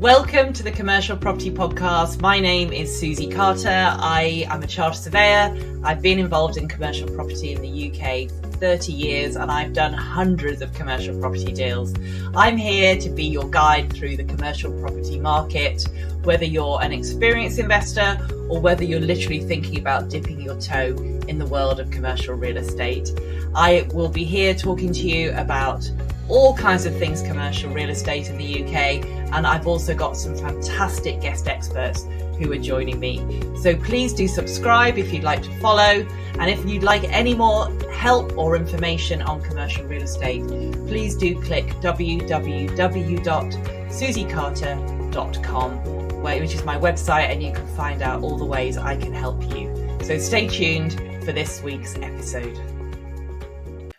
Welcome to the Commercial Property Podcast. My name is Suzi Carter. I am a chartered surveyor. I've been involved in commercial property in the UK for 30 years and I've done hundreds of commercial property deals. I'm here to be your guide through the commercial property market, whether you're an experienced investor or whether you're literally thinking about dipping your toe in the world of commercial real estate. I will be here talking to you about all kinds of things commercial real estate in the UK, and I've also got some fantastic guest experts who are joining me. So please do subscribe if you'd like to follow, and if you'd like any more help or information on commercial real estate, please do click www.suzicarter.com, which is my website, and you can find out all the ways I can help you. So stay tuned for this week's episode.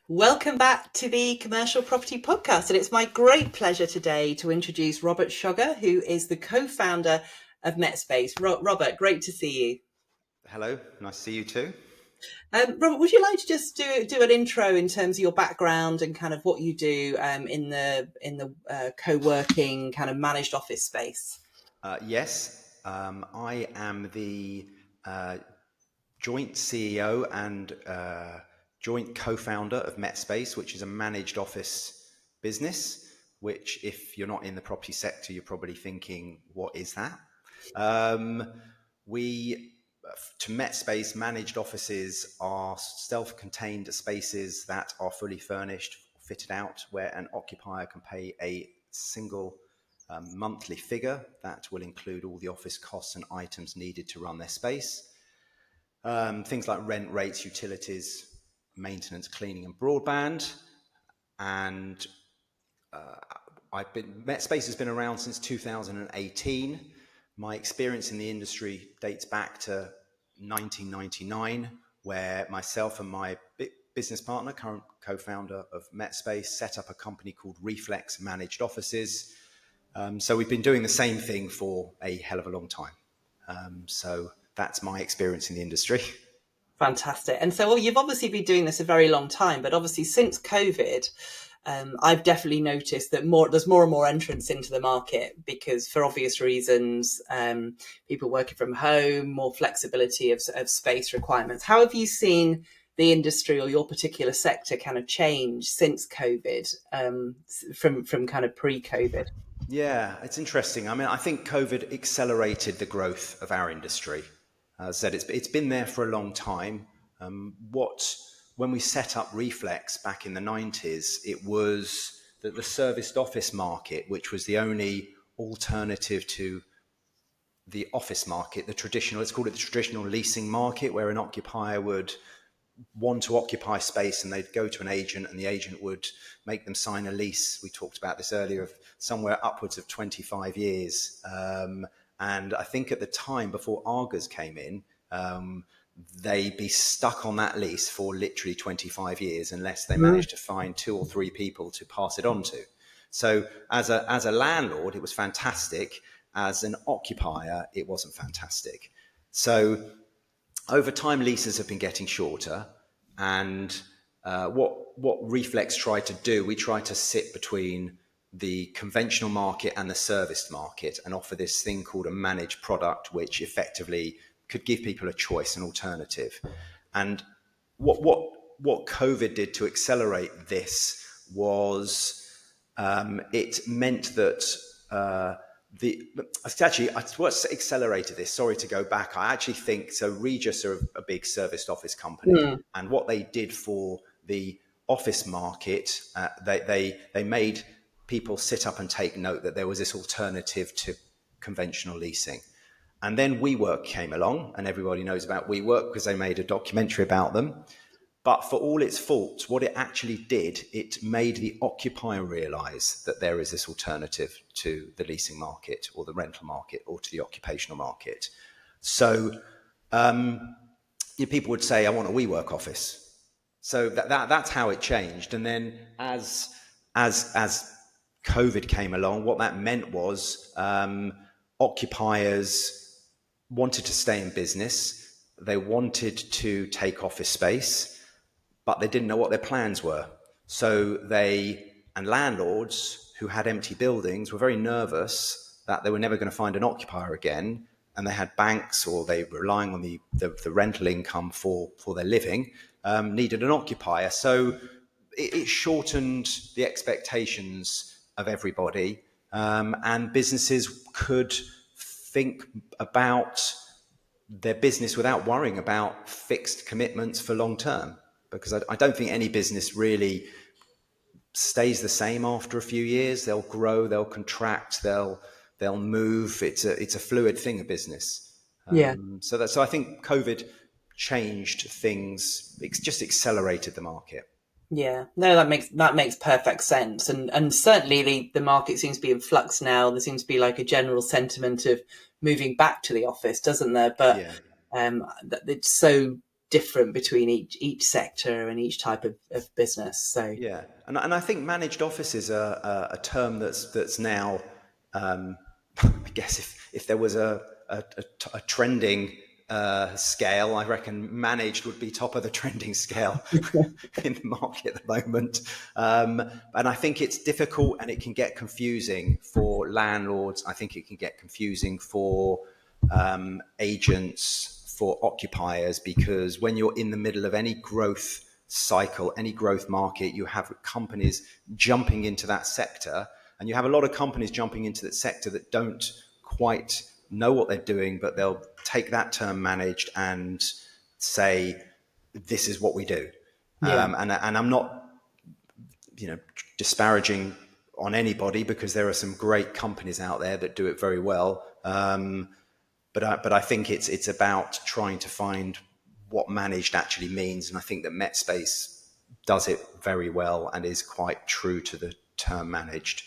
Welcome back to the Commercial Property Podcast, and it's my great pleasure today to introduce Robert Schogger, who is the co-founder of MetSpace. Robert, great to see you. Hello, nice to see you too. Robert, would you like to just do an intro in terms of your background and kind of what you do in the co-working kind of managed office space? Yes, I am the joint CEO and joint co-founder of MetSpace, which is a managed office business, which if you're not in the property sector, you're probably thinking, what is that? To MetSpace, managed offices are self-contained spaces that are fully furnished, fitted out, where an occupier can pay a single monthly figure that will include all the office costs and items needed to run their space. Things like rent rates, utilities, maintenance, cleaning and broadband. And MetSpace has been around since 2018. My experience in the industry dates back to 1999, where myself and my business partner, current co-founder of MetSpace, set up a company called Reflex Managed Offices. So we've been doing the same thing for a hell of a long time. So that's my experience in the industry. Fantastic. And so you've obviously been doing this a very long time, but obviously since COVID, I've definitely noticed that there's more and more entrants into the market because for obvious reasons, people working from home, more flexibility of space requirements. How have you seen the industry or your particular sector kind of change since COVID, from kind of pre-COVID? Yeah, it's interesting. I mean, I think COVID accelerated the growth of our industry. As I said, it's been there for a long time. When we set up Reflex back in the 90s, it was the serviced office market, which was the only alternative to the office market, let's call it the traditional leasing market, where an occupier would want to occupy space and they'd go to an agent and the agent would make them sign a lease. We talked about this earlier, of somewhere upwards of 25 years. And I think at the time before Argos came in, they'd be stuck on that lease for literally 25 years unless they managed to find 2 or 3 people to pass it on to. So as a landlord, it was fantastic. As an occupier, it wasn't fantastic. So over time, leases have been getting shorter. And what Reflex tried to do, we tried to sit between the conventional market and the serviced market and offer this thing called a managed product, which effectively could give people a choice, an alternative. And what COVID did to accelerate this was it meant that what accelerated this, sorry to go back, I actually think, so Regis are a big serviced office company, and what they did for the office market, they made people sit up and take note that there was this alternative to conventional leasing. And then WeWork came along, and everybody knows about WeWork because they made a documentary about them. But for all its faults, what it actually did, it made the occupier realize that there is this alternative to the leasing market or the rental market or to the occupational market. So people would say, I want a WeWork office. So that's how it changed. And then as COVID came along, what that meant was occupiers wanted to stay in business. They wanted to take office space, but they didn't know what their plans were. So and landlords who had empty buildings were very nervous that they were never going to find an occupier again, and they had banks, or they were relying on the rental income for their living, needed an occupier. So it shortened the expectations of everybody, and businesses could think about their business without worrying about fixed commitments for long term. Because I don't think any business really stays the same after a few years. They'll grow, they'll contract, they'll move. It's a fluid thing, a business. Yeah. So I think COVID changed things. It's just accelerated the market. Yeah, no, that makes perfect sense, and certainly the market seems to be in flux now. There seems to be like a general sentiment of moving back to the office, doesn't there? But Yeah. it's so different between each sector and each type of business. So Yeah, and I think managed offices are a term that's now, I guess if there was a trending scale, I reckon managed would be top of the trending scale in the market at the moment. And I think it's difficult, and it can get confusing for landlords. I think it can get confusing for agents, for occupiers, because when you're in the middle of any growth cycle, any growth market, you have companies jumping into that sector, and you have a lot of companies jumping into that sector that don't quite know what they're doing, but they'll take that term managed and say, this is what we do. yeah, And I'm not, disparaging on anybody, because there are some great companies out there that do it very well. But I think it's about trying to find what managed actually means, and I think that MetSpace does it very well and is quite true to the term managed,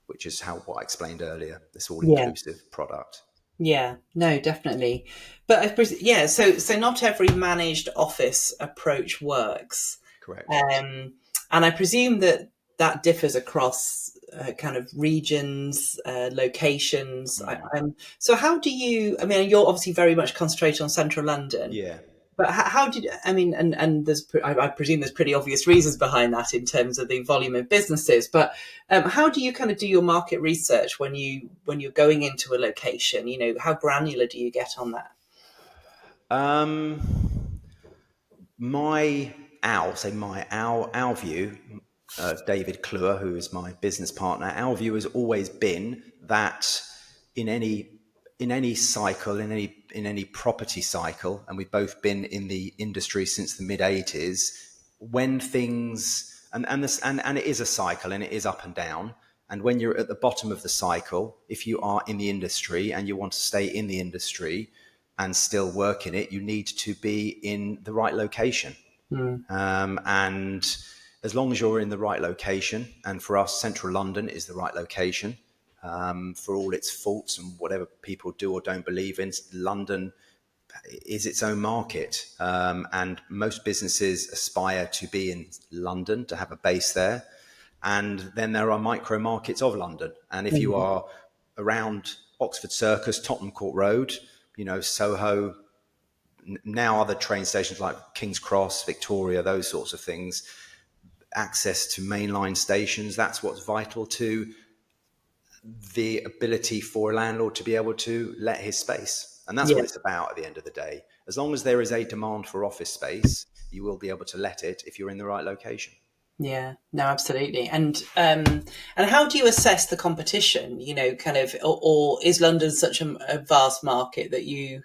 which is what I explained earlier. This yeah, all-inclusive product. yeah. No, definitely. But I suppose, yeah. So not every managed office approach works. Correct. And I presume that differs across kind of regions, locations. So how do you? I mean, you're obviously very much concentrated on central London, Yeah. but how did? I mean, and I presume there's pretty obvious reasons behind that in terms of the volume of businesses. But how do you kind of do your market research when you're going into a location? How granular do you get on that? Um, our view, David Kluwer, who is my business partner, our view has always been that in any cycle, in any property cycle, and we've both been in the industry since the mid-80s, when things and it is a cycle, and it is up and down. And when you're at the bottom of the cycle, if you are in the industry and you want to stay in the industry and still work in it, you need to be in the right location. And as long as you're in the right location, and for us, central London is the right location, for all its faults and whatever people do or don't believe in, London is its own market. And most businesses aspire to be in London, to have a base there. And then there are micro markets of London. And if you are around Oxford Circus, Tottenham Court Road, Soho, now other train stations like King's Cross, Victoria, those sorts of things, access to mainline stations, that's what's vital to the ability for a landlord to be able to let his space. And that's Yeah. what it's about at the end of the day. As long as there is a demand for office space, you will be able to let it if you're in the right location. Yeah, no, absolutely. And how do you assess the competition? Kind of, or is London such a vast market that you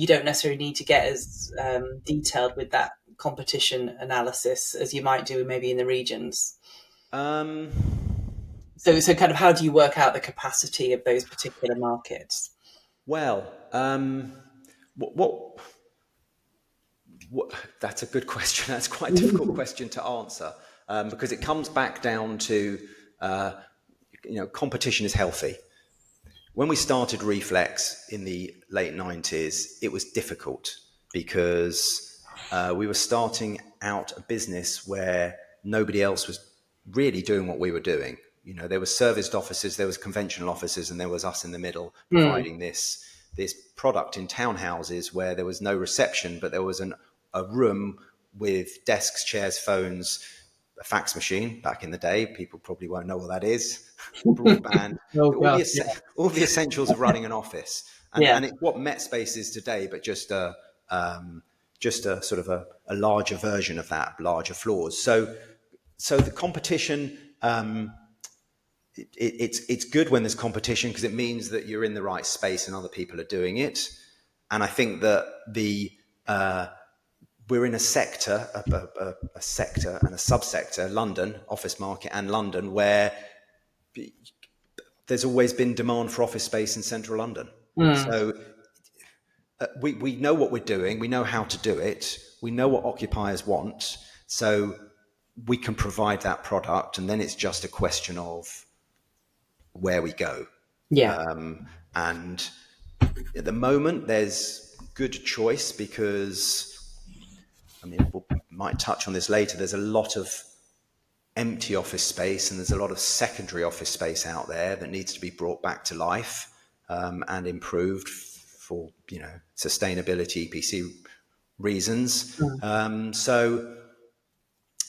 don't necessarily need to get as detailed with that competition analysis as you might do maybe in the regions? Um, So kind of how do you work out the capacity of those particular markets? well, what that's a good question. That's quite a difficult question to answer, because it comes back down to, competition is healthy. When we started Reflex in the late 90s, it was difficult because we were starting out a business where nobody else was really doing what we were doing. There were serviced offices, there was conventional offices, and there was us in the middle providing this product in townhouses where there was no reception, but there was a room with desks, chairs, phones, a fax machine back in the day. People probably won't know what that is. Broadband, Oh all gosh, all the essentials of running an office, yeah, and it's what MetSpace is today, but just a sort of a larger version of that, larger floors. So the competition, it's good when there's competition because it means that you're in the right space and other people are doing it. And I think that we're in a sector, a sector and a subsector, London, office market and London, where there's always been demand for office space in central London. So we know what we're doing. We know how to do it. We know what occupiers want. So we can provide that product. And then it's just a question of where we go. yeah, And at the moment, there's good choice because, I mean, we might touch on this later. There's a lot of empty office space and there's a lot of secondary office space out there that needs to be brought back to life and improved for, sustainability, EPC reasons. So,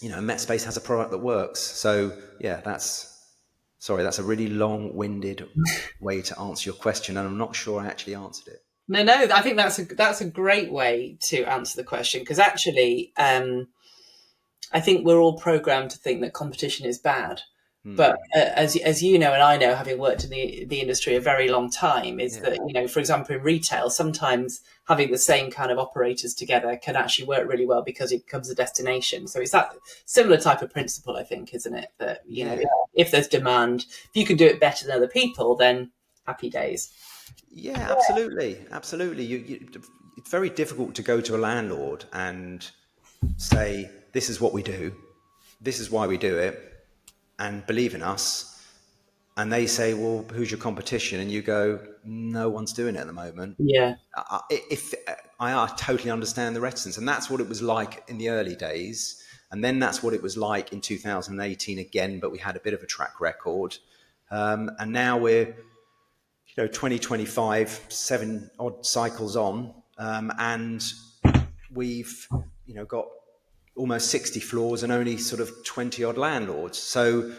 MetSpace has a product that works. So yeah, that's a really long-winded way to answer your question, and I'm not sure I actually answered it. no, I think that's a great way to answer the question because actually, I think we're all programmed to think that competition is bad. But as you know, and I know, having worked in the industry a very long time, is that, for example, in retail, sometimes having the same kind of operators together can actually work really well because it becomes a destination. So it's that similar type of principle, I think, isn't it? That, if there's demand, if you can do it better than other people, then happy days. Yeah, absolutely. Absolutely. It's very difficult to go to a landlord and say, this is what we do, this is why we do it, and believe in us. And they say, well, who's your competition? And you go, no one's doing it at the moment. Yeah. I totally understand the reticence. And that's what it was like in the early days. And then that's what it was like in 2018 again, but we had a bit of a track record. And now we're 2025, 7 odd cycles on, and we've got almost 60 floors and only sort of 20 odd landlords. So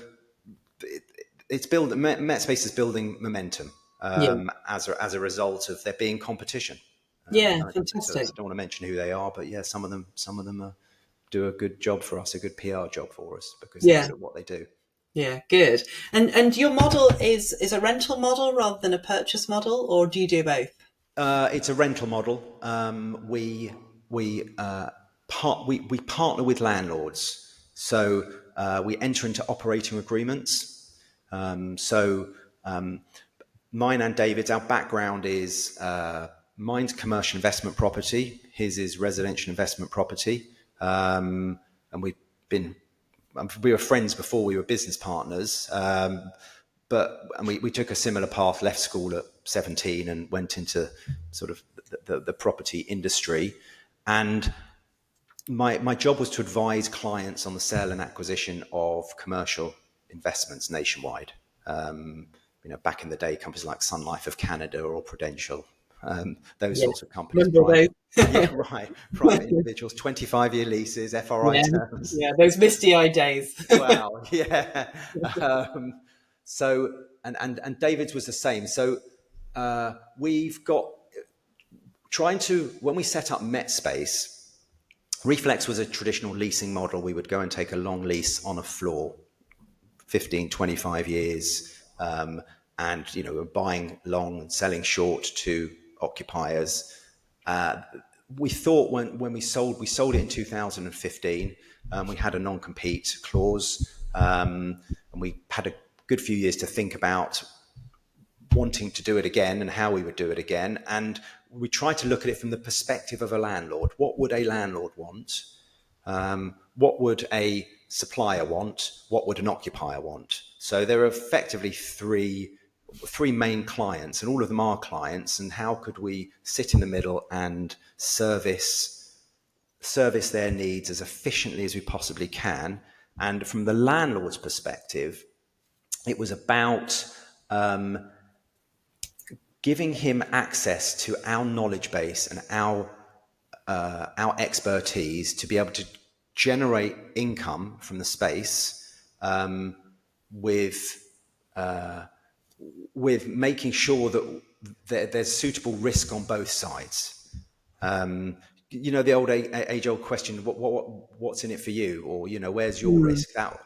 it's MetSpace is building momentum as a result of there being competition. Fantastic. I don't want to mention who they are, but yeah, some of them do a good job for us, a good PR job for us because they're good at what they do. Yeah, good. And your model is a rental model rather than a purchase model, or do you do both? It's a rental model. We partner with landlords, so we enter into operating agreements. Mine and David's, our background is mine's commercial investment property, his is residential investment property, and we were friends before we were business partners. But we took a similar path, left school at 17 and went into sort of the property industry. And my job was to advise clients on the sale and acquisition of commercial investments nationwide. Back in the day, companies like Sun Life of Canada or Prudential, those sorts of companies. Private individuals, 25-year leases, FRI terms. Yeah, those misty-eyed days. Wow, yeah. So, and David's was the same. So we've got when we set up MetSpace, Reflex was a traditional leasing model. We would go and take a long lease on a floor, 15, 25 years, and we're buying long and selling short to occupiers. We thought when we sold it in 2015. We had a non-compete clause, and we had a good few years to think about wanting to do it again and how we would do it again. And we tried to look at it from the perspective of a landlord. What would a landlord want? What would a supplier want? What would an occupier want? So there are effectively three main clients, and all of them are clients. And how could we sit in the middle and service their needs as efficiently as we possibly can? And from the landlord's perspective, it was about giving him access to our knowledge base and our expertise to be able to generate income from the space with making sure that there's suitable risk on both sides. The old age-old question: what's in it for you, or where's your risk? That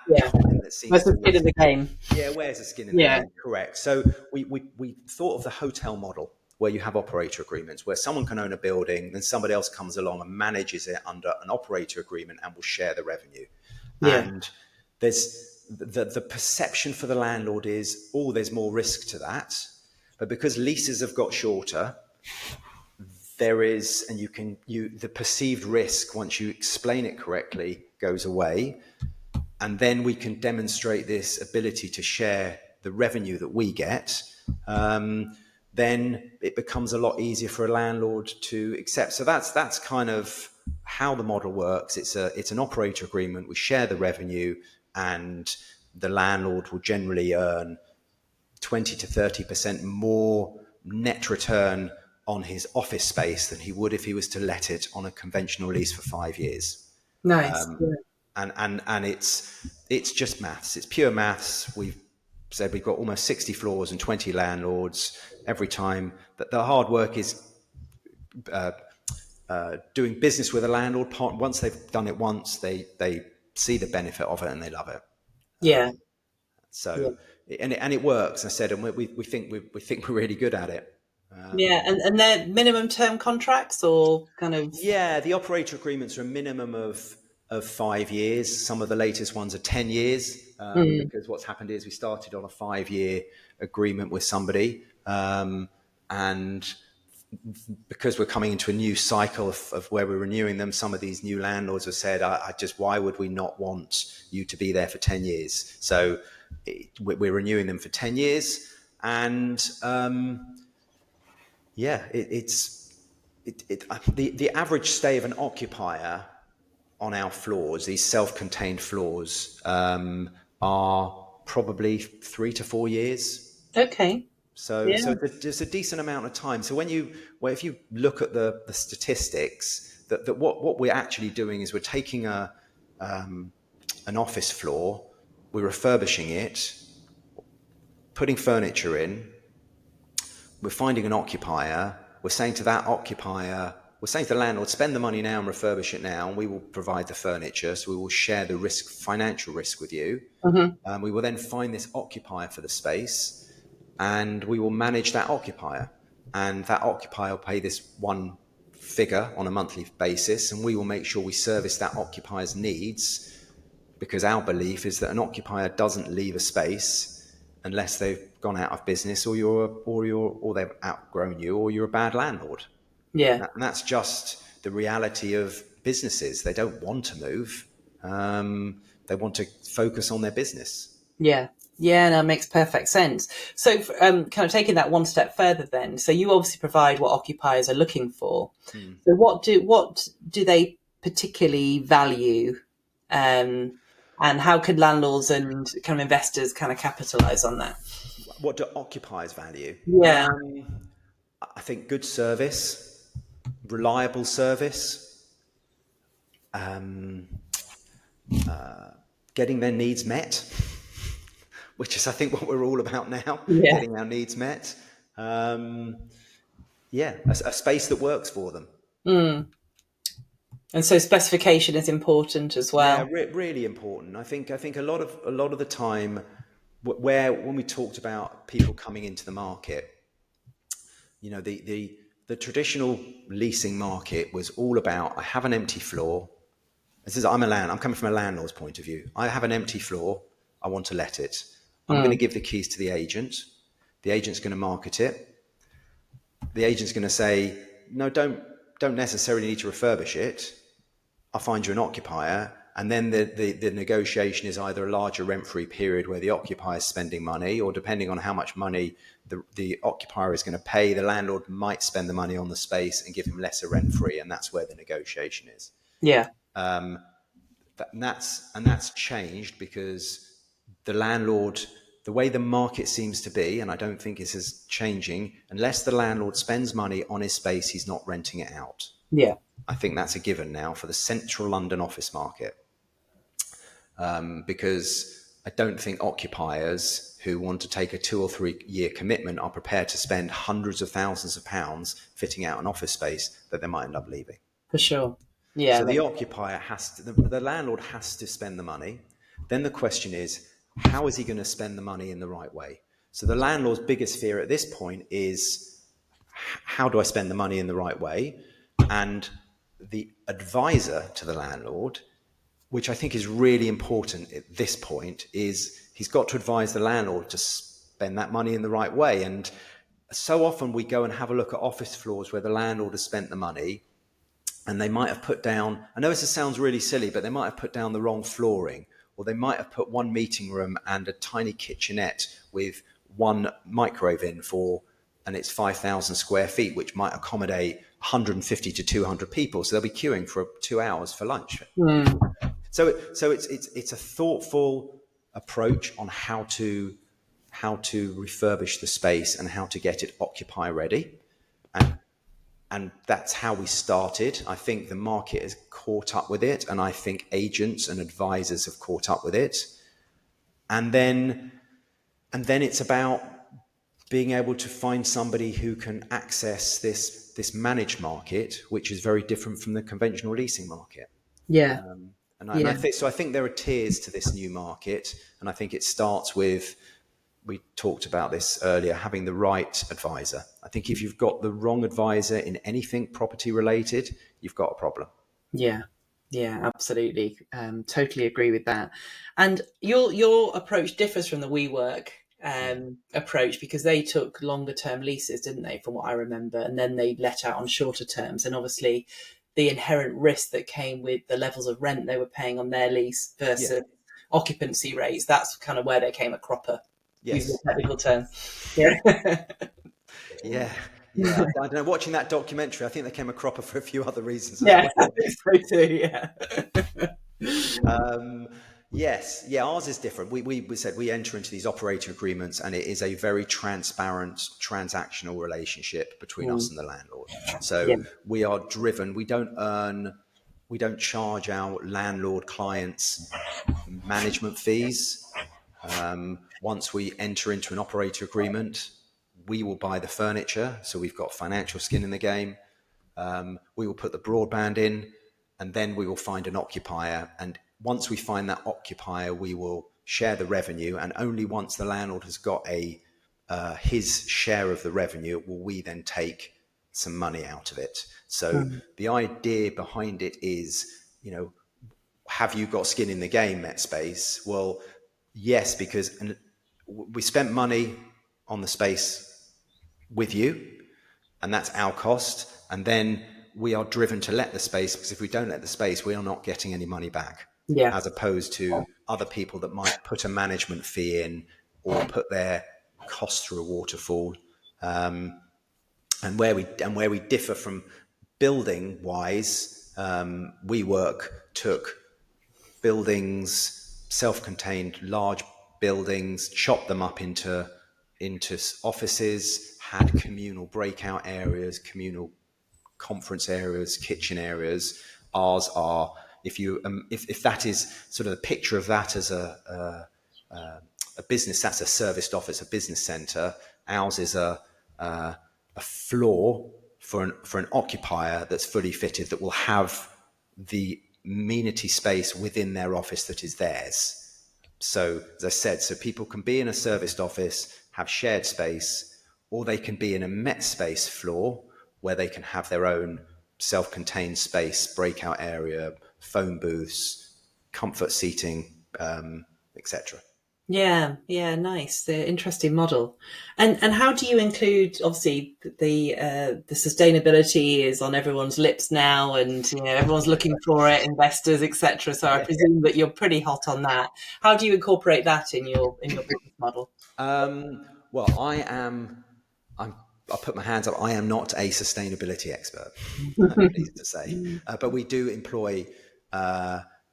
Yeah. comment that seems That's to the skin miss. in the game. Yeah, where's the skin in the Yeah. game? Correct. So we thought of the hotel model where you have operator agreements, where someone can own a building, then somebody else comes along and manages it under an operator agreement and will share the revenue. Yeah. And there's the perception for the landlord is, there's more risk to that. But because leases have got shorter, there is, and the perceived risk, once you explain it correctly, goes away. And then we can demonstrate this ability to share the revenue that we get. Then it becomes a lot easier for a landlord to accept. So that's kind of how the model works. It's an operator agreement. We share the revenue, and the landlord will generally earn 20 to 30% more net return on his office space than he would if he was to let it on a conventional lease for 5 years. Nice. And it's just maths. It's pure maths. We've said we've got almost 60 floors and 20 landlords. Every time that the hard work is doing business with a landlord. Once they've done it once, they see the benefit of it and they love it. Yeah. So and it works. I said, and we think we're really good at it. Yeah. And they're minimum term contracts or kind of. Yeah, the operator agreements are a minimum of 5 years. Some of the latest ones are 10 years, because what's happened is we started on a 5-year agreement with somebody, and because we're coming into a new cycle of where we're renewing them, some of these new landlords have said, why would we not want you to be there for 10 years? So we're renewing them for 10 years. And the average stay of an occupier on our floors, these self-contained floors, are probably 3 to 4 years. Okay. So there's a decent amount of time. So if you look at the statistics, that what we're actually doing is we're taking an office floor, we're refurbishing it, putting furniture in, we're finding an occupier, we're saying to that occupier, we're saying to the landlord, spend the money now and refurbish it now, and we will provide the furniture, so we will share the risk, financial risk with you. We will then find this occupier for the space, and we will manage that occupier. And that occupier will pay this one figure on a monthly basis, and we will make sure we service that occupier's needs, because our belief is that an occupier doesn't leave a space unless they've gone out of business, or they've outgrown you, or you're a bad landlord. Yeah. And that's just the reality of businesses. They don't want to move. They want to focus on their business. Yeah. Yeah, that makes perfect sense. So kind of taking that one step further then, so you obviously provide what occupiers are looking for. So what do they particularly value, and how can landlords and kind of investors kind of capitalize on that? What do occupiers value? Yeah. I think good service, reliable service, getting their needs met, which is, I think, what we're all about now, getting our needs met. A space that works for them. And so specification is important as well. Yeah, really important. I think a lot of the time, when we talked about people coming into the market, the traditional leasing market was all about, I have an empty floor. I'm coming from a landlord's point of view. I have an empty floor. I want to let it. I'm going to give the keys to the agent. The agent's going to market it. The agent's going to say, no, don't necessarily need to refurbish it. I'll find you an occupier. And then the negotiation is either a larger rent-free period where the occupier is spending money, or depending on how much money the occupier is going to pay, the landlord might spend the money on the space and give him lesser rent-free, and that's where the negotiation is. Yeah. And that's changed because the landlord, the way the market seems to be, and I don't think this is changing, unless the landlord spends money on his space, he's not renting it out. Yeah, I think that's a given now for the central London office market, because I don't think occupiers who want to take a 2 or 3 year commitment are prepared to spend hundreds of thousands of pounds fitting out an office space that they might end up leaving. for sure. Yeah, So the occupier has to, the landlord has to spend the money. Then the question is, how is he going to spend the money in the right way? So the landlord's biggest fear at this point is, how do I spend the money in the right way? And the advisor to the landlord, which I think is really important at this point, is he's got to advise the landlord to spend that money in the right way. And so often we go and have a look at office floors where the landlord has spent the money, and they might have put down, I know this sounds really silly, but they might have put down the wrong flooring, or they might have put one meeting room and a tiny kitchenette with one microwave in for, and it's 5,000 square feet, which might accommodate 150 to 200 people. So they'll be queuing for 2 hours for lunch. So it's a thoughtful approach on how to refurbish the space and how to get it occupy ready. And that's how we started. I think the market has caught up with it, and I think agents and advisors have caught up with it. And then it's about being able to find somebody who can access this managed market, which is very different from the conventional leasing market. yeah, And I think so. I think there are tiers to this new market, and I think it starts with, we talked about this earlier, having the right advisor. I think if you've got the wrong advisor in anything property related, you've got a problem. yeah, yeah, absolutely. Totally agree with that. And your approach differs from the WeWork approach, because they took longer term leases, didn't they, from what I remember, and then they let out on shorter terms. And obviously, the inherent risk that came with the levels of rent they were paying on their lease versus Yeah. occupancy rates, that's kind of where they came a cropper, using Yes. a technical term. Yeah. Yeah. Yeah. I don't know. Watching that documentary, I think they came a cropper for a few other reasons as Yeah, I well. think so too, yeah. Yes, yeah, ours is different. We said we enter into these operator agreements, and it is a very transparent transactional relationship between us and the landlord. Yeah. So we are driven. We don't charge our landlord clients management fees. Once we enter into an operator agreement, we will buy the furniture. So we've got financial skin in the game. We will put the broadband in, and then we will find an occupier. And once we find that occupier, we will share the revenue. And only once the landlord has got his share of the revenue will we then take some money out of it. So the idea behind it is, have you got skin in the game, MetSpace? Well, yes, because we spent money on the space with you, and that's our cost. And then we are driven to let the space, because if we don't let the space, we are not getting any money back, Yeah. as opposed to other people that might put a management fee in or put their costs through a waterfall. And where we differ from building wise, WeWork took buildings, self-contained large buildings, chopped them up into offices, had communal breakout areas, communal conference areas, kitchen areas. Ours are, if that is sort of the picture of that as a business, that's a serviced office, a business center. Ours is a floor for an occupier that's fully fitted, that will have the amenity space within their office that is theirs. So, as I said, so people can be in a serviced office, have shared space, or they can be in a MetSpace floor where they can have their own self-contained space, breakout area, phone booths, comfort seating, etc. Yeah, yeah, nice. The interesting model. And how do you include, obviously the sustainability is on everyone's lips now, and everyone's looking for it, investors, etc. So I presume that you're pretty hot on that. How do you incorporate that in your business model? Well, I'll put my hands up. I am not a sustainability expert, I'm pleased to say. But we do employ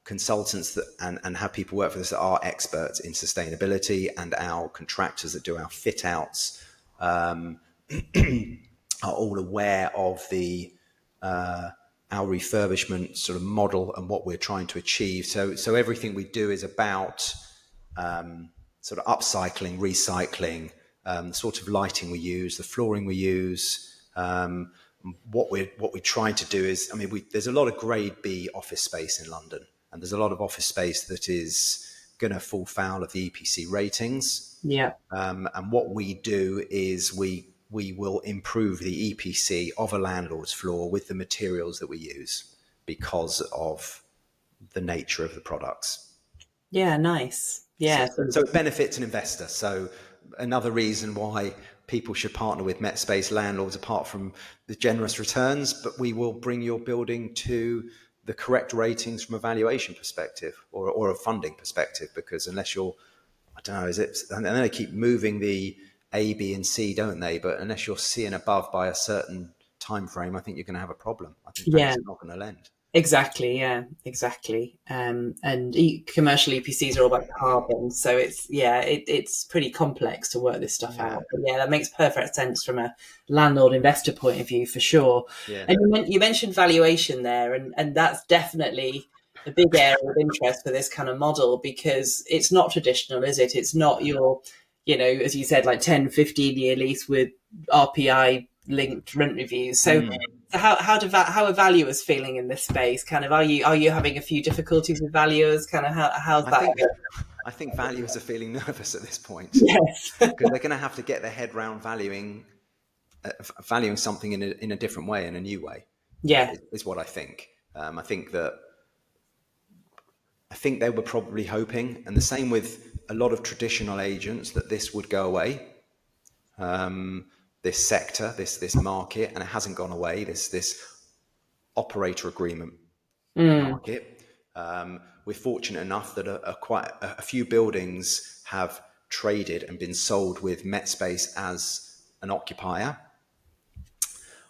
consultants and have people work for us that are experts in sustainability, and our contractors that do our fit outs are all aware of the our refurbishment sort of model and what we're trying to achieve. So everything we do is about sort of upcycling, recycling, the sort of lighting we use, the flooring we use. What we're trying to do is, I mean, there's a lot of Grade B office space in London, and there's a lot of office space that is going to fall foul of the EPC ratings. Yeah. And what we do is we will improve the EPC of a landlord's floor with the materials that we use because of the nature of the products. Yeah, nice. Yeah. So it benefits an investor. So another reason why people should partner with MetSpace landlords, apart from the generous returns, but we will bring your building to the correct ratings from a valuation perspective or a funding perspective, because unless you're, I don't know, is it, and then they keep moving the A, B, and C, don't they? But unless you're C and above by a certain time frame, I think you're going to have a problem. I think Yeah. banks are not going to lend. Exactly. Yeah, exactly. And commercial EPCs are all about carbon, so it's pretty complex to work this stuff out. But yeah, that makes perfect sense from a landlord investor point of view, for sure. Yeah. And you mentioned valuation there, and that's definitely a big area of interest for this kind of model, because it's not traditional, is it? It's not your, as you said, like 10, 15-year lease with RPI linked rent reviews. So how are valuers feeling in this space? Kind of, are you having a few difficulties with valuers? Kind of how's that? I think valuers are feeling nervous at this point. Yes. Because they're going to have to get their head around valuing something in a different way, in a new way. Yeah. Is what I think. I think they were probably hoping, and the same with a lot of traditional agents, that this would go away. This sector, this market, and it hasn't gone away. This operator agreement market. We're fortunate enough that quite a few buildings have traded and been sold with MetSpace as an occupier.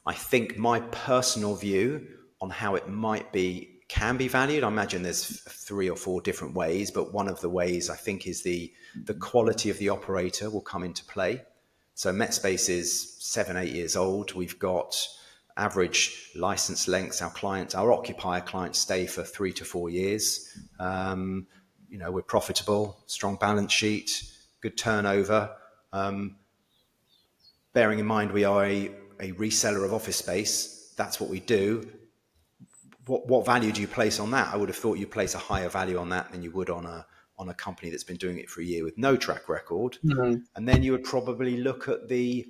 I think my personal view on how it can be valued, I imagine there's 3 or 4 different ways, but one of the ways I think is the quality of the operator will come into play. So MetSpace is 7-8 years old. We've got average license lengths. Our occupier clients stay for 3 to 4 years. We're profitable, strong balance sheet, good turnover. Bearing in mind we are a reseller of office space, that's what we do. What value do you place on that? I would have thought you place a higher value on that than you would on a company that's been doing it for a year with no track record. Mm-hmm. And then you would probably look at there's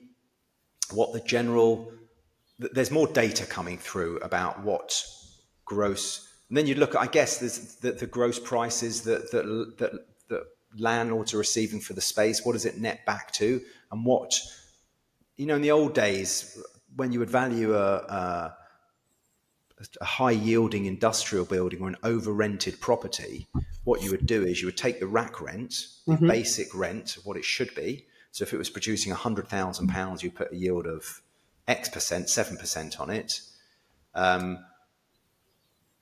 more data coming through about what gross, and then you look at, I guess, there's the gross prices that landlords are receiving for the space. What does it net back to? And what, in the old days, when you would value a high yielding industrial building or an over rented property, what you would do is you would take the rack rent, the basic rent of what it should be. So if it was producing £100,000, you put a yield of X percent, 7% on it.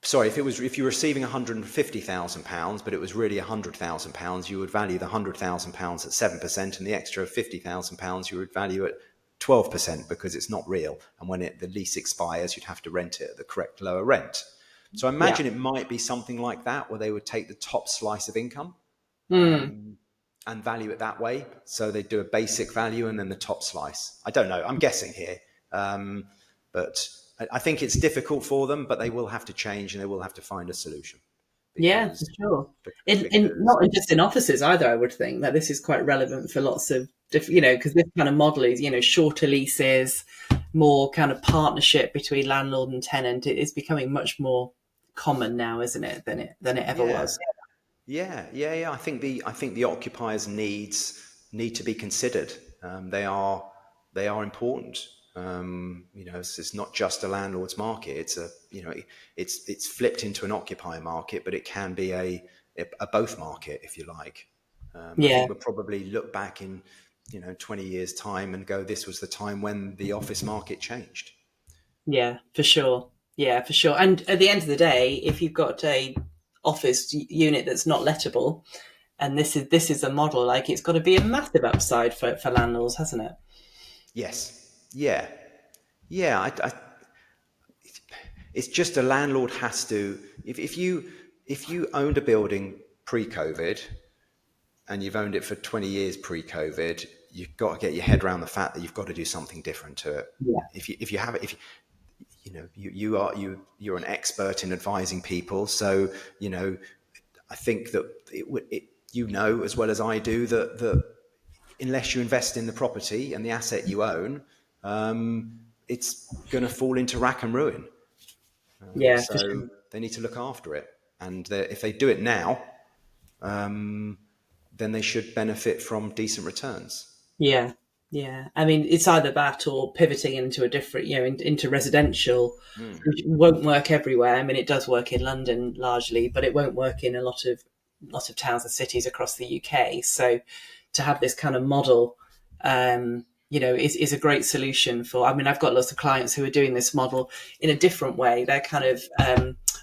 If you were receiving £150,000, but it was really £100,000, you would value the £100,000 at 7%, and the extra £50,000 you would value at 12% because it's not real. And when the lease expires, you'd have to rent it at the correct lower rent. So I imagine it might be something like that, where they would take the top slice of income and value it that way. So they do a basic value and then the top slice. I don't know. I'm guessing here. But I think it's difficult for them, but they will have to change and they will have to find a solution. Yeah, for sure. Not just in offices either, I would think that this is quite relevant for lots of different, because this kind of model is, shorter leases, more kind of partnership between landlord and tenant. It is becoming much more common now, isn't it, than it ever was. Yeah. I think the occupiers' needs need to be considered. They are important. It's not just a landlord's market. It's flipped into an occupier market, but it can be a both market, if you like. I think we'll probably look back in 20 years' time and go, this was the time when the office market changed. Yeah, for sure. And at the end of the day, if you've got a office unit that's not lettable, and this is a model, like, it's got to be a massive upside for landlords, hasn't it? Yes. Yeah. It's just a landlord has to, if you owned a building pre-COVID and you've owned it for 20 years pre-COVID, you've got to get your head around the fact that you've got to do something different to it. Yeah. If you have it, if you know you're an expert in advising people, so I think that as well as I do that unless you invest in the property and the asset you own, it's going to fall into rack and ruin. Yeah, for sure. So they need to look after it, and if they do it now, then they should benefit from decent returns. Yeah. Yeah. I mean, it's either that or pivoting into a different, into residential, which won't work everywhere. I mean, it does work in London largely, but it won't work in a lot of towns and cities across the UK. So to have this kind of model, is a great solution for, I mean, I've got lots of clients who are doing this model in a different way. They're kind of,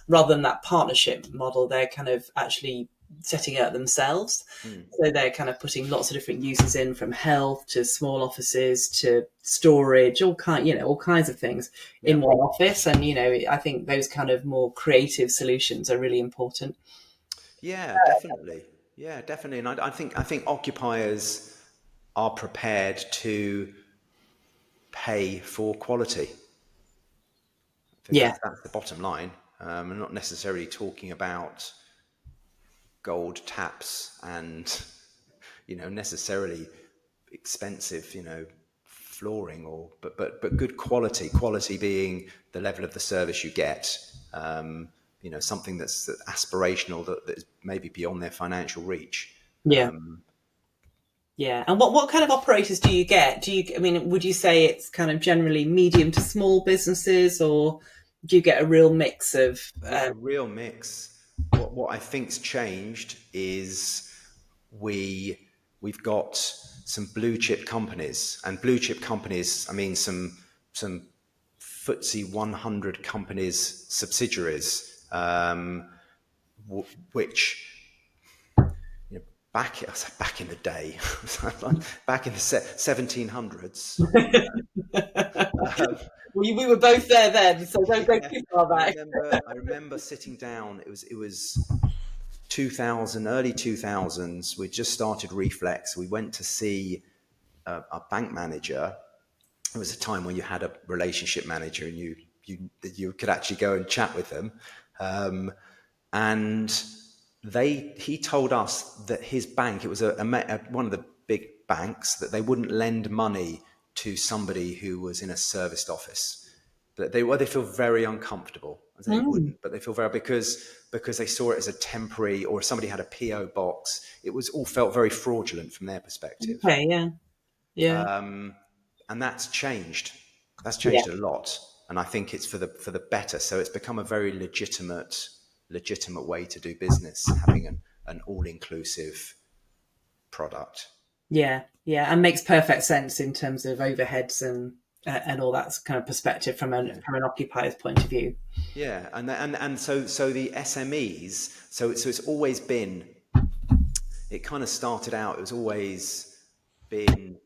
rather than that partnership model, they're kind of actually setting it up themselves. So they're kind of putting lots of different uses in, from health to small offices to storage, all kinds of things in one office. And, I think those kind of more creative solutions are really important. Yeah, definitely. Yeah, definitely. And I think occupiers are prepared to pay for quality. I think that's the bottom line. I'm not necessarily talking about gold taps and necessarily expensive flooring, but good quality being the level of the service you get, something that's aspirational, that is maybe beyond their financial reach. Yeah. And what kind of operators do you get? Would you say it's kind of generally medium to small businesses, or do you get a real mix of A real mix. What I think's changed is we've got some blue chip companies, and blue chip companies, I mean some FTSE 100 companies, subsidiaries, which back in the day, back in the 1700s. we were both there then, so don't go too far back. I remember sitting down. It was 2000, early 2000s. We just started Reflex. We went to see a bank manager. It was a time when you had a relationship manager, and you could actually go and chat with them. And he told us that his bank, it was one of the big banks, that they wouldn't lend money to somebody who was in a serviced office. That they feel very uncomfortable. They wouldn't, but they feel very, because they saw it as a temporary, or somebody had a PO box. It was all felt very fraudulent from their perspective. Okay, yeah. And that's changed. That's changed a lot, and I think it's for the better. So it's become a very legitimate way to do business, having an all-inclusive product. Yeah, and makes perfect sense in terms of overheads and all that kind of perspective from an occupier's point of view. Yeah, and so the SMEs. So it's always been. It kind of started out. It was always been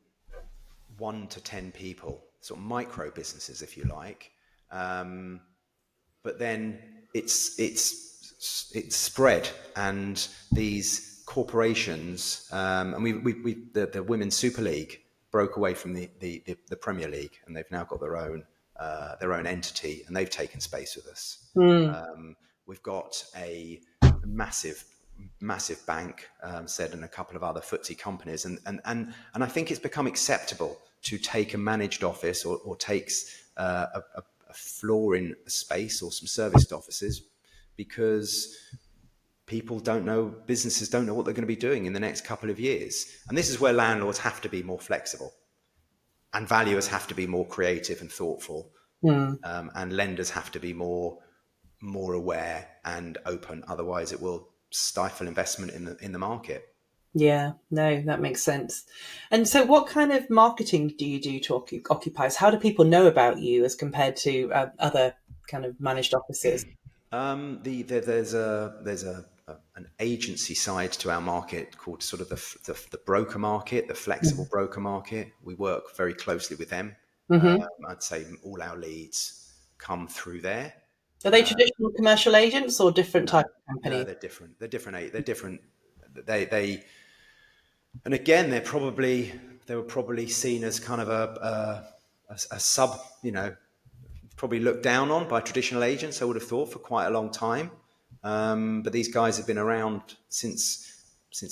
1 to 10 people, sort of micro businesses, if you like. But then it's spread, and these corporations, and the Women's Super League broke away from the Premier League, and they've now got their own entity, and they've taken space with us. We've got a massive bank, said, and a couple of other FTSE companies, and I think it's become acceptable to take a managed office or takes a floor in a space, or some serviced offices, because businesses don't know what they're going to be doing in the next couple of years. And this is where landlords have to be more flexible, and valuers have to be more creative and thoughtful, and lenders have to be more aware and open. Otherwise, it will stifle investment in the market. Yeah, no, that makes sense. And so what kind of marketing do you do to occupiers? How do people know about you as compared to other kind of managed offices? There's an agency side to our market called sort of the broker market, the flexible broker market. We work very closely with them. I'd say all our leads come through there. Are they traditional commercial agents or different type of No, companies? they're different. They're different. They and again, they were probably seen as kind of a sub, probably looked down on by traditional agents, I would have thought, for quite a long time. But these guys have been around since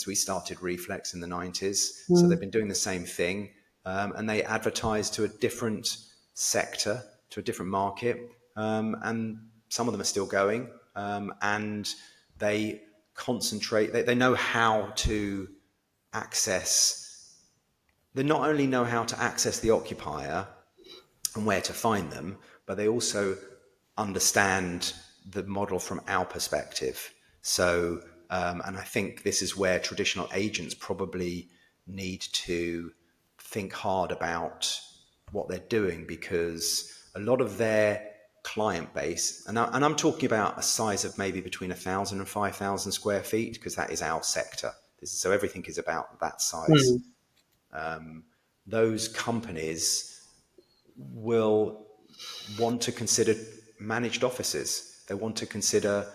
we started Reflex in the 90s. So they've been doing the same thing. And they advertise to a different sector, to a different market. And some of them are still going. And they concentrate, they know how to access, they not only know how to access the occupier and where to find them, but they also understand the model from our perspective. So, and I think this is where traditional agents probably need to think hard about what they're doing, because a lot of their client base, and I'm talking about a size of maybe between 1,000 and 5,000 square feet, because that is our sector. So everything is about that size. Those companies will want to consider managed offices. They want to consider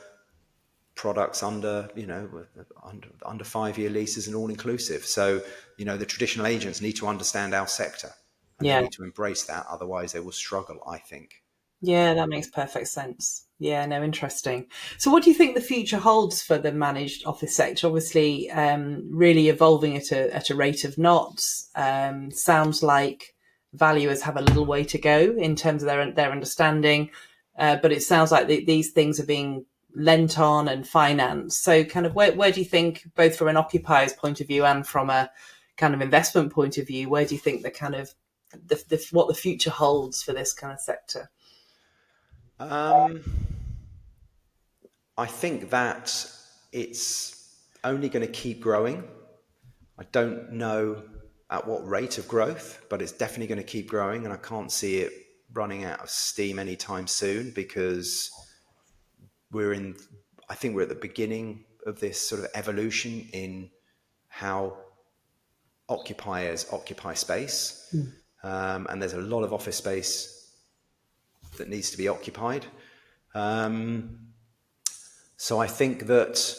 products under 5-year leases and all inclusive. So, the traditional agents need to understand our sector, and they Yeah. need to embrace that. Otherwise they will struggle, I think. Yeah, that makes perfect sense. Yeah, no, interesting. So what do you think the future holds for the managed office sector? Obviously, really evolving at a rate of knots. Sounds like valuers have a little way to go in terms of their understanding. But it sounds like these things are being lent on and financed. So kind of where do you think, both from an occupier's point of view and from a kind of investment point of view, where do you think the kind of what the future holds for this kind of sector? I think that it's only going to keep growing. I don't know at what rate of growth, but it's definitely going to keep growing, and I can't see it running out of steam anytime soon, because I think we're at the beginning of this sort of evolution in how occupiers occupy space. And there's a lot of office space that needs to be occupied. So I think that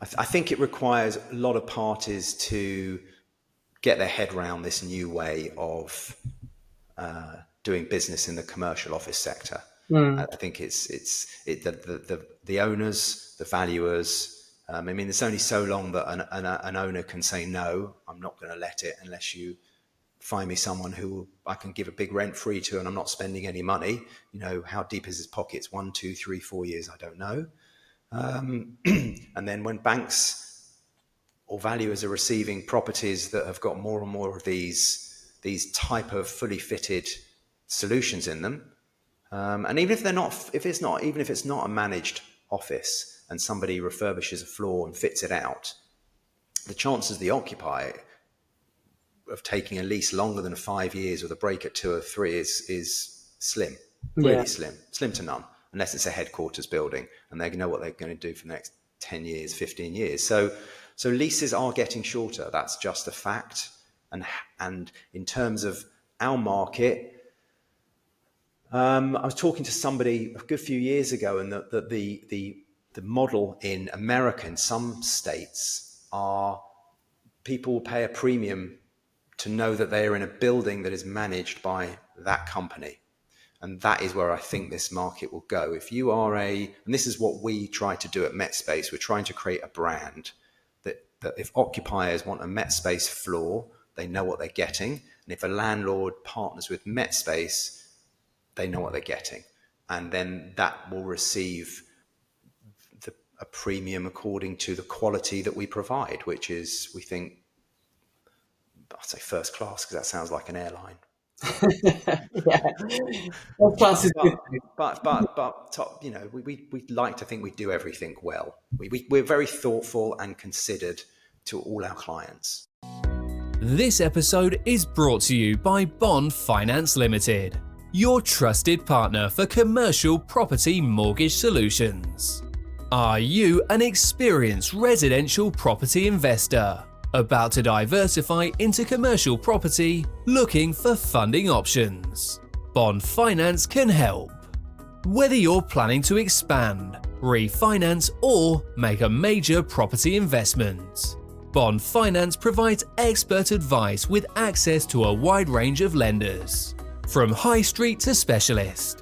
I think it requires a lot of parties to get their head around this new way of doing business in the commercial office sector. I think the owners, the valuers. It's only so long that an owner can say, no, I'm not going to let it unless you find me someone who I can give a big rent free to and I'm not spending any money. How deep is his pockets? 1, 2, 3, 4 years? I don't know. And then when banks or valuers are receiving properties that have got more and more of these type of fully fitted solutions in them, and even if it's not a managed office and somebody refurbishes a floor and fits it out, the chances the occupier of taking a lease longer than 5 years with a break at 2 or 3 is slim, really slim to none, unless it's a headquarters building and they know what they're going to do for the next 10 years, 15 years. So leases are getting shorter. That's just a fact. And in terms of our market, I was talking to somebody a good few years ago, and that the model in America, in some states, are people will pay a premium to know that they are in a building that is managed by that company. And that is where I think this market will go. If you are and this is what we try to do at MetSpace, we're trying to create a brand that if occupiers want a MetSpace floor, they know what they're getting. And if a landlord partners with MetSpace, they know what they're getting. And then that will receive a premium according to the quality that we provide, which is, we think, I'd say first class, because that sounds like an airline. Yeah, first class is good. But top, we like to think we do everything well. We're very thoughtful and considered to all our clients. This episode is brought to you by Bond Finance Limited, your trusted partner for commercial property mortgage solutions. Are you an experienced residential property investor about to diversify into commercial property, looking for funding options? Bond Finance can help. Whether you're planning to expand, refinance, or make a major property investment, Bond Finance provides expert advice with access to a wide range of lenders, from high street to specialist.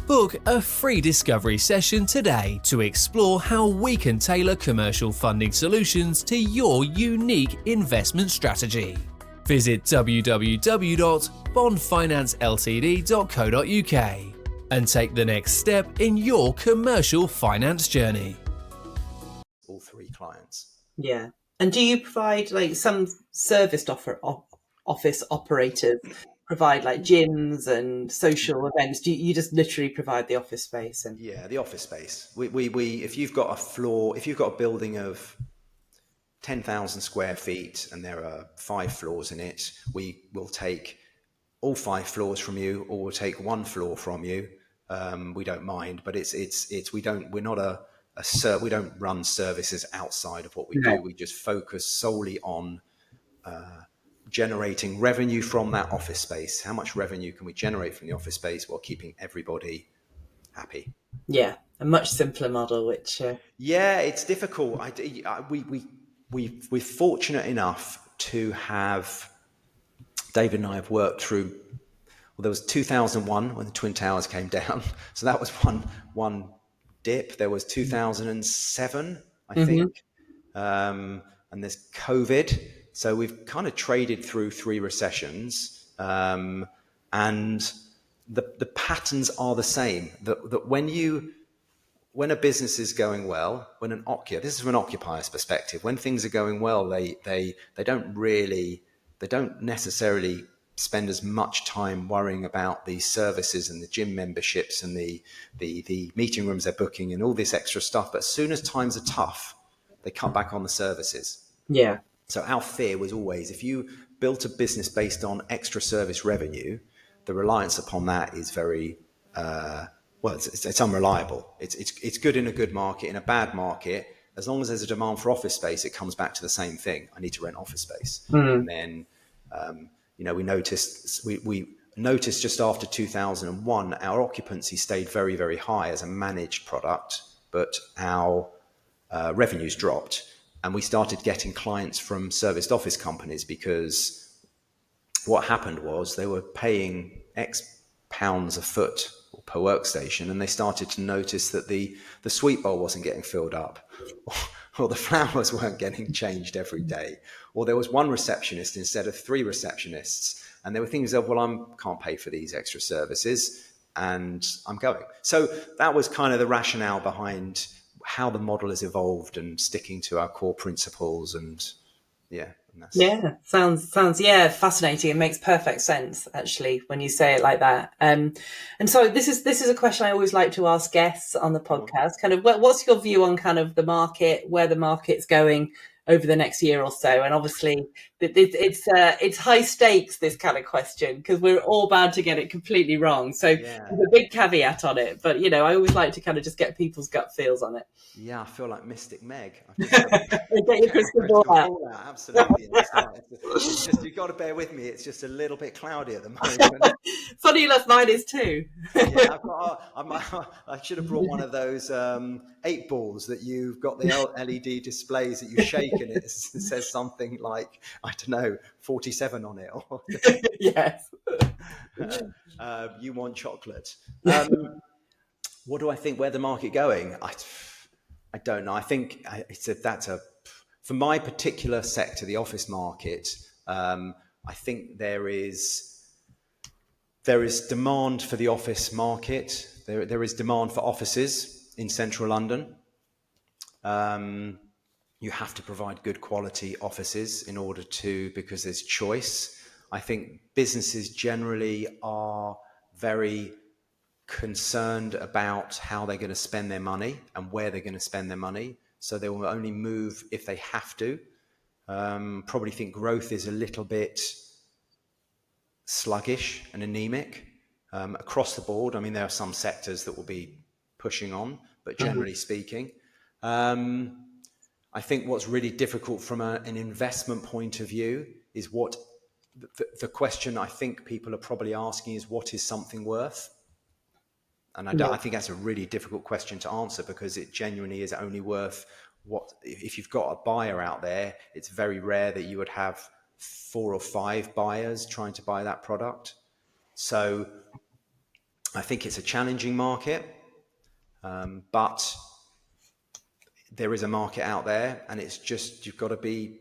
Book a free discovery session today to explore how we can tailor commercial funding solutions to your unique investment strategy. Visit www.bondfinanceltd.co.uk and take the next step in your commercial finance journey. All three clients. Yeah. And do you provide, like, some office operators provide like gyms and social events? Do you just literally provide the office space? And Yeah, the office space. We if you've got a building of 10,000 square feet and there are 5 floors in it, we will take all 5 floors from you, or we'll take 1 floor from you. We don't mind, but we don't run services outside of what we do. We just focus solely on generating revenue from that office space. How much revenue can we generate from the office space while keeping everybody happy? yeah, a much simpler model, which Yeah, it's difficult. We're fortunate enough to have, David and I have worked through, well, there was 2001 when the Twin Towers came down. So that was one dip. There was 2007, I think. And there's COVID. So we've kind of traded through 3 recessions. And the patterns are the same. That when a business is going well, this is from an occupier's perspective, when things are going well, they don't necessarily spend as much time worrying about the services and the gym memberships and the meeting rooms they're booking and all this extra stuff. But as soon as times are tough, they cut back on the services. yeah. So our fear was always, if you built a business based on extra service revenue, the reliance upon that is very, it's unreliable. It's good in a good market. In a bad market, as long as there's a demand for office space, it comes back to the same thing. I need to rent office space. And then, we noticed just after 2001, our occupancy stayed very, very high as a managed product, but our revenues dropped. And we started getting clients from serviced office companies, because what happened was they were paying X pounds a foot or per workstation, and they started to notice that the sweet bowl wasn't getting filled up, or the flowers weren't getting changed every day, or there was 1 receptionist instead of 3 receptionists. And there were things of, well, I can't pay for these extra services, and I'm going. So that was kind of the rationale behind how the model has evolved and sticking to our core principles. And sounds fascinating. It makes perfect sense, actually, when you say it like that. And so this is a question I always like to ask guests on the podcast. Kind of, what's your view on kind of the market, where the market's going over the next year or so? And obviously, it's high stakes, this kind of question, because we're all bound to get it completely wrong. So there's a big caveat on it, but I always like to kind of just get people's gut feels on it. Yeah, I feel like Mystic Meg. Get your crystal ball out. Absolutely. It's just, you've got to bear with me. It's just a little bit cloudy at the moment. Funny enough, mine is too. Yeah, I should have brought one of those 8 balls that you've got the LED displays that you shake and it says something like, I don't know, 47 on it. Or Yes. You want chocolate. What do I think? Where the market going? I don't know. I think for my particular sector, the office market. I think there is demand for the office market. There is demand for offices in central London. You have to provide good quality offices in order because there's choice. I think businesses generally are very concerned about how they're going to spend their money and where they're going to spend their money. So they will only move if they have to. Probably think growth is a little bit sluggish and anemic across the board. I mean, there are some sectors that will be pushing on, but generally speaking, I think what's really difficult from an investment point of view is what the question I think people are probably asking is, what is something worth? And Yeah. I think that's a really difficult question to answer, because it genuinely is only worth what, if you've got a buyer out there, it's very rare that you would have 4 or 5 buyers trying to buy that product. So I think it's a challenging market, but there is a market out there, and it's just, you've got to be,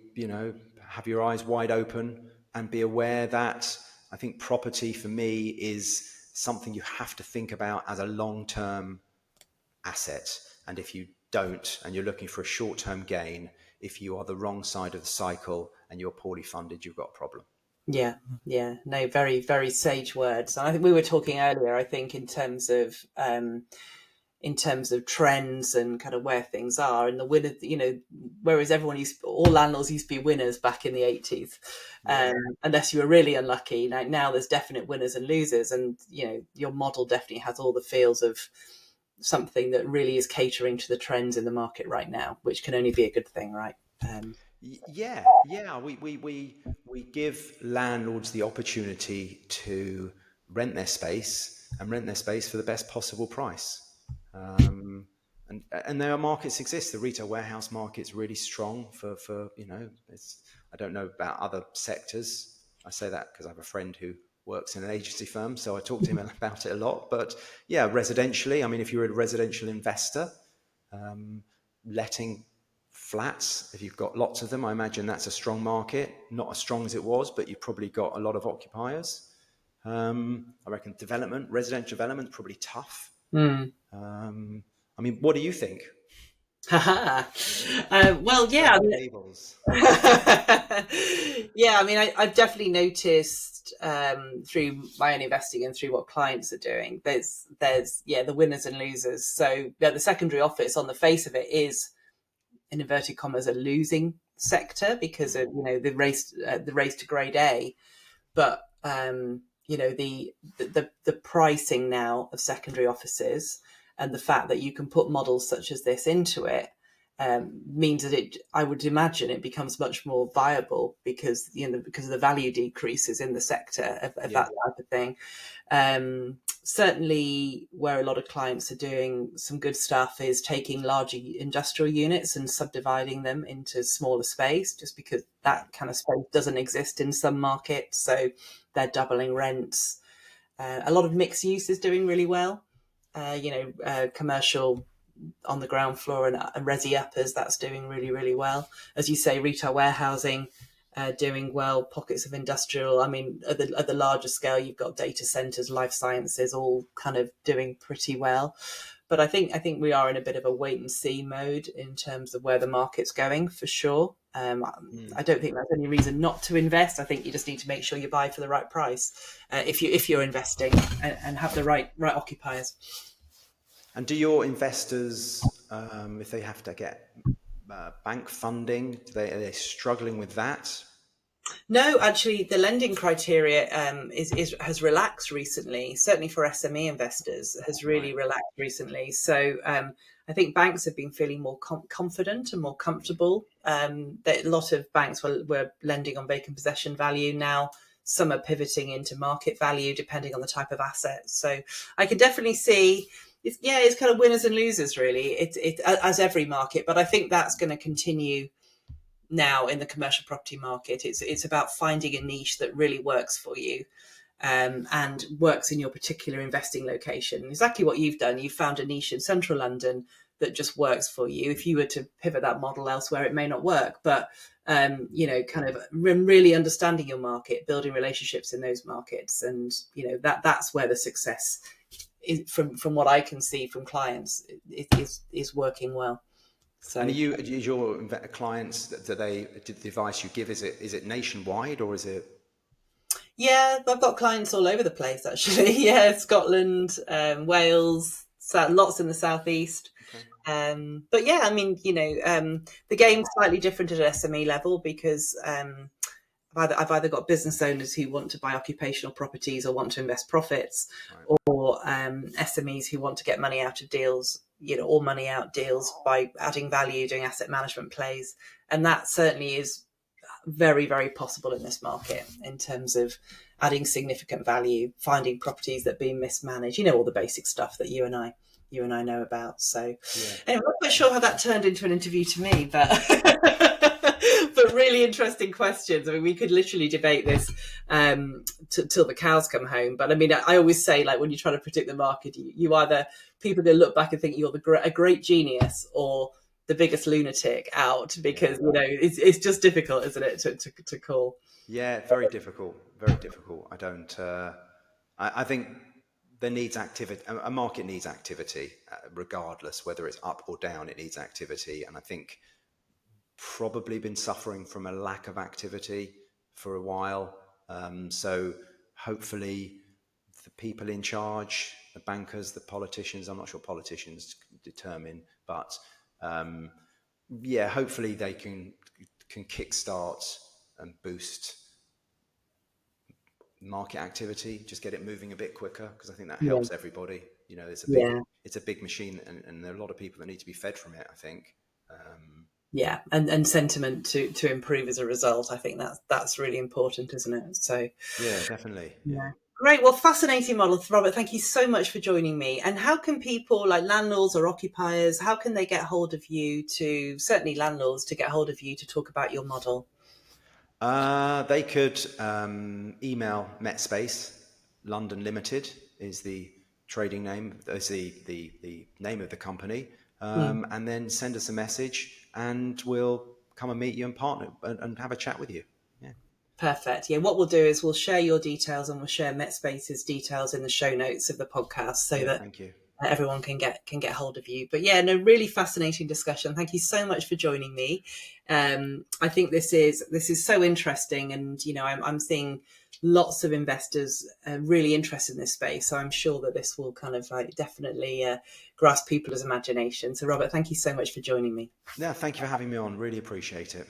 have your eyes wide open and be aware that I think property for me is something you have to think about as a long-term asset. And if you don't, and you're looking for a short-term gain, if you are the wrong side of the cycle and you're poorly funded, you've got a problem. Yeah, no, very, very sage words. And I think we were talking earlier, I think, in terms of trends and kind of where things are, and the winner, whereas all landlords used to be winners back in the 80s, unless you were really unlucky. Now there's definite winners and losers, and your model definitely has all the feels of something that really is catering to the trends in the market right now, which can only be a good thing, right? Yeah. We give landlords the opportunity to rent their space, and rent their space for the best possible price. And there are markets exist. The retail warehouse market's really strong for I don't know about other sectors. I say that because I have a friend who works in an agency firm, so I talk to him about it a lot. But yeah, residentially, I mean, if you're a residential investor, letting flats, if you've got lots of them, I imagine that's a strong market. Not as strong as it was, but you've probably got a lot of occupiers. I reckon residential development, probably tough. I mean, what do you think? Well, yeah. Yeah, I mean, I've definitely noticed through my own investing and through what clients are doing, there's the winners and losers. So the secondary office, on the face of it, is, in inverted commas, a losing sector because of the race to grade A. But the pricing now of secondary offices, and the fact that you can put models such as this into it, means that I would imagine it becomes much more viable because of the value decreases in the sector of that type of thing. Certainly where a lot of clients are doing some good stuff is taking larger industrial units and subdividing them into smaller space, just because that kind of space doesn't exist in some markets. So they're doubling rents. A lot of mixed use is doing really well. Commercial on the ground floor and resi uppers, that's doing really, really well. As you say, retail warehousing doing well, pockets of industrial. I mean, at the larger scale, you've got data centers, life sciences, all kind of doing pretty well. But I think we are in a bit of a wait and see mode in terms of where the market's going, for sure. I don't think that's any reason not to invest. I think you just need to make sure you buy for the right price if you're investing, and have the right occupiers. And do your investors, if they have to get bank funding, are they struggling with that? No, actually, the lending criteria has relaxed recently. Certainly for SME investors, has really relaxed recently. So I think banks have been feeling more confident and more comfortable. That a lot of banks were lending on vacant possession value. Now some are pivoting into market value depending on the type of asset. So I can definitely see. It's kind of winners and losers, really. It's as every market, but I think that's going to continue now in the commercial property market. It's about finding a niche that really works for you, and works in your particular investing location. Exactly what you've done. You found a niche in central London that just works for you. If you were to pivot that model elsewhere, it may not work. But kind of really understanding your market, building relationships in those markets, and that's where the success is, from what I can see from clients, is working well. So, and your clients, the advice you give, is it nationwide, or is it? Yeah, I've got clients all over the place, actually. Yeah, Scotland, Wales, lots in the southeast. Okay. But yeah, I mean, the game's slightly different at an SME level because I've either got business owners who want to buy occupational properties or want to invest profits, or SMEs who want to get money out of deals, or money out deals by adding value, doing asset management plays. And that certainly is very, very possible in this market in terms of adding significant value, finding properties that have been mismanaged, all the basic stuff that you and I know about. So Yeah. anyway, I'm not quite sure how that turned into an interview to me, but but really interesting questions. I mean, we could literally debate this till the cows come home. But I mean, I always say, like, when you try to predict the market, you either, people going to look back and think you're a great genius or the biggest lunatic out, because it's just difficult, isn't it, to call? Yeah, very difficult. Very difficult. I don't. I think there needs activity. A market needs activity, regardless whether it's up or down. It needs activity, and I think probably been suffering from a lack of activity for a while. So hopefully, the people in charge, the bankers, the politicians. I'm not sure politicians determine, but hopefully they can kickstart and boost market activity, just get it moving a bit quicker, because I think that helps everybody. It's a big machine, and there are a lot of people that need to be fed from it, I think. And sentiment to improve as a result. I think that's really important, isn't it? So yeah, definitely. Yeah. Great. Well, fascinating model, Robert. Thank you so much for joining me. And how can people, like landlords or occupiers, how can they get hold of you certainly landlords, to get hold of you to talk about your model? They could email MetSpace. London Limited is the trading name, is the name of the company, and then send us a message, and we'll come and meet you and partner and have a chat with you. Yeah. Perfect. Yeah, what we'll do is we'll share your details, and we'll share MetSpace's details in the show notes of the podcast, so that thank you. Everyone can get hold of you. But really fascinating discussion. Thank you so much for joining me. I think this is so interesting, and I'm seeing lots of investors really interested in this space. So I'm sure that this will kind of definitely grasp people's imagination. So Robert, thank you so much for joining me. Yeah, thank you for having me on. Really appreciate it.